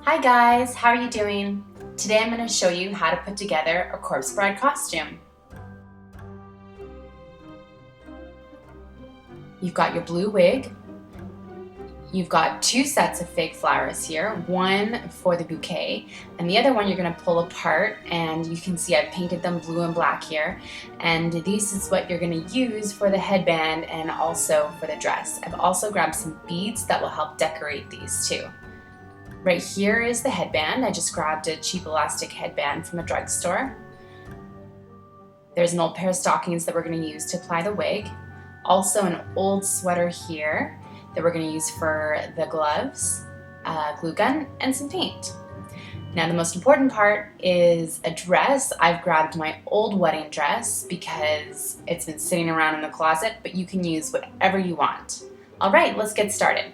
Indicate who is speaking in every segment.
Speaker 1: Hi guys, how are you doing? Today I'm going to show you how to put together a corpse bride costume. You've got your blue wig. You've got two sets of fake flowers here, one for the bouquet and the other one you're going to pull apart, and you can see I've painted them blue and black here, and this is what you're going to use for the headband and also for the dress. I've also grabbed some beads that will help decorate these too. Right here is the headband. I just grabbed a cheap elastic headband from a drugstore. There's an old pair of stockings that we're going to use to apply the wig. Also an old sweater here that we're going to use for the gloves, a glue gun, and some paint. Now the most important part is a dress. I've grabbed my old wedding dress because it's been sitting around in the closet, but you can use whatever you want. All right, let's get started.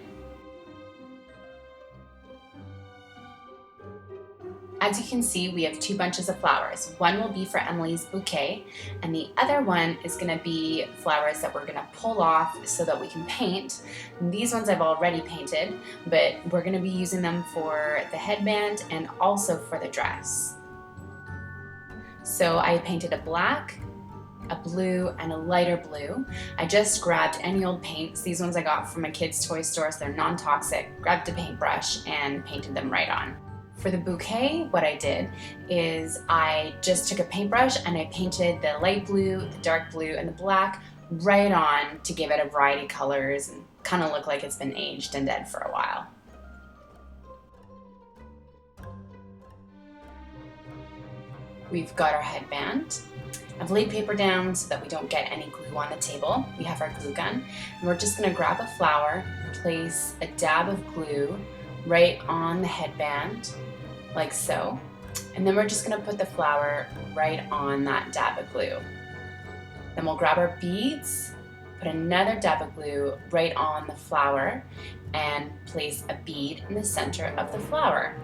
Speaker 1: As you can see, we have two bunches of flowers. One will be for Emily's bouquet, and the other one is going to be flowers that we're going to pull off so that we can paint. And these ones I've already painted, but we're going to be using them for the headband and also for the dress. So I painted a black, a blue, and a lighter blue. I just grabbed any old paints. These ones I got from a kid's toy store, so they're non-toxic. Grabbed a paintbrush and painted them right on. For the bouquet, what I did is I just took a paintbrush and I painted the light blue, the dark blue, and the black right on to give it a variety of colors and kind of look like it's been aged and dead for a while. We've got our headband. I've laid paper down so that we don't get any glue on the table. We have our glue gun, and we're just going to grab a flower, place a dab of glue right on the headband, like so, and then we're just going to put the flower right on that dab of glue. Then we'll grab our beads, put another dab of glue right on the flower, and place a bead in the center of the flower.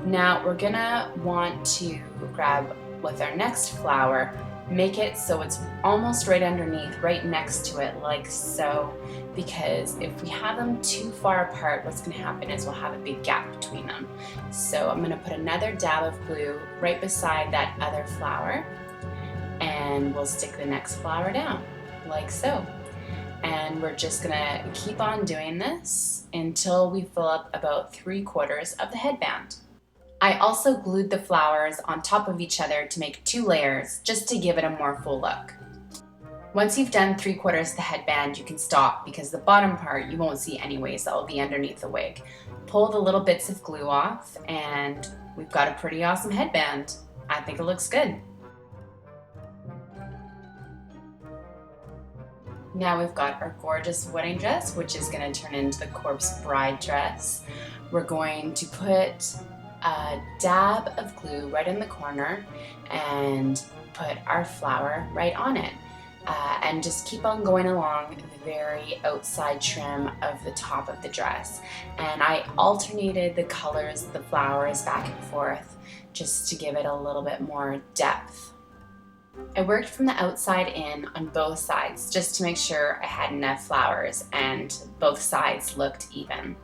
Speaker 1: Now we're going to want to grab with our next flower, make it so it's almost right underneath, right next to it, like so, because if we have them too far apart, what's going to happen is we'll have a big gap between them. So I'm going to put another dab of glue right beside that other flower, and we'll stick the next flower down, like so. And we're just going to keep on doing this until we fill up about 3/4 of the headband. I also glued the flowers on top of each other to make 2 layers, just to give it a more full look. Once you've done 3/4 of the headband, you can stop because the bottom part you won't see anyways, that will be underneath the wig. Pull the little bits of glue off and we've got a pretty awesome headband. I think it looks good. Now we've got our gorgeous wedding dress, which is going to turn into the corpse bride dress. We're going to put a dab of glue right in the corner and put our flower right on it, and just keep on going along the very outside trim of the top of the dress. And I alternated the colors of the flowers back and forth just to give it a little bit more depth. I worked from the outside in on both sides just to make sure I had enough flowers and both sides looked even.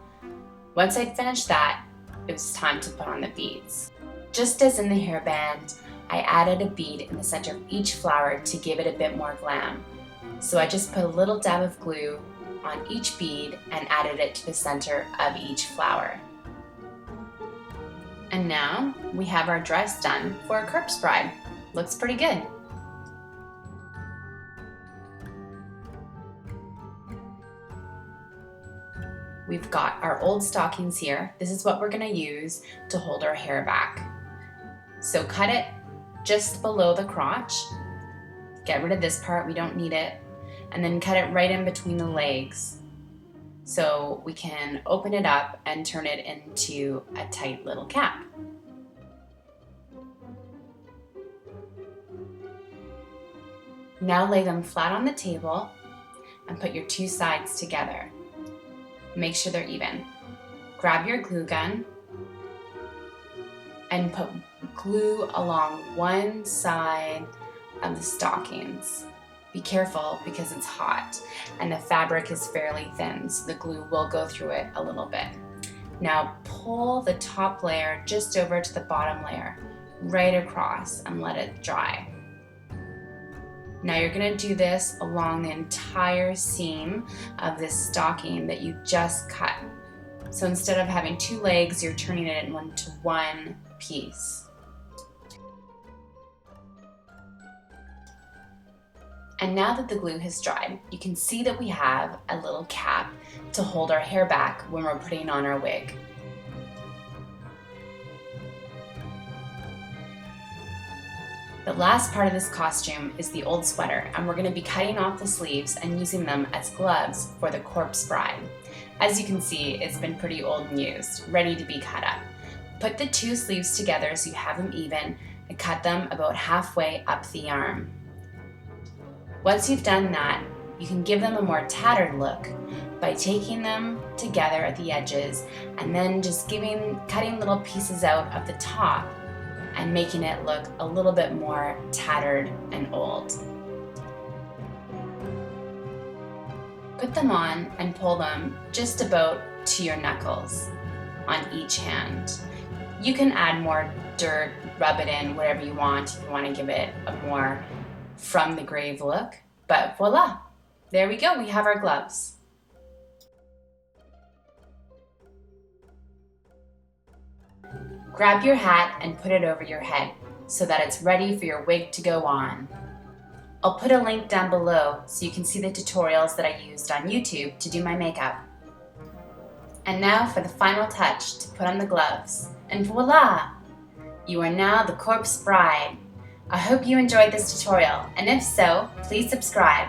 Speaker 1: Once I'd finished that, it was time to put on the beads. Just as in the hairband, I added a bead in the center of each flower to give it a bit more glam. So I just put a little dab of glue on each bead and added it to the center of each flower. And now we have our dress done for a corpse bride. Looks pretty good. We've got our old stockings here. This is what we're going to use to hold our hair back. So cut it just below the crotch. Get rid of this part, we don't need it. And then cut it right in between the legs so we can open it up and turn it into a tight little cap. Now lay them flat on the table and put your two sides together. Make sure they're even. Grab your glue gun and put glue along one side of the stockings. Be careful because it's hot and the fabric is fairly thin, so the glue will go through it a little bit. Now pull the top layer just over to the bottom layer, right across, and let it dry. Now you're going to do this along the entire seam of this stocking that you just cut. So instead of having two legs, you're turning it into one piece. And now that the glue has dried, you can see that we have a little cap to hold our hair back when we're putting on our wig. The last part of this costume is the old sweater, and we're going to be cutting off the sleeves and using them as gloves for the corpse bride. As you can see, it's been pretty old and used, ready to be cut up. Put the two sleeves together so you have them even and cut them about halfway up the arm. Once you've done that, you can give them a more tattered look by taking them together at the edges and then just cutting little pieces out of the top and making it look a little bit more tattered and old. Put them on and pull them just about to your knuckles on each hand. You can add more dirt, rub it in, whatever you want if you want to give it a more from the grave look. But voila, there we go, we have our gloves. Grab your hat and put it over your head so that it's ready for your wig to go on. I'll put a link down below so you can see the tutorials that I used on YouTube to do my makeup. And now for the final touch to put on the gloves. And voila! You are now the corpse bride. I hope you enjoyed this tutorial, and if so, please subscribe.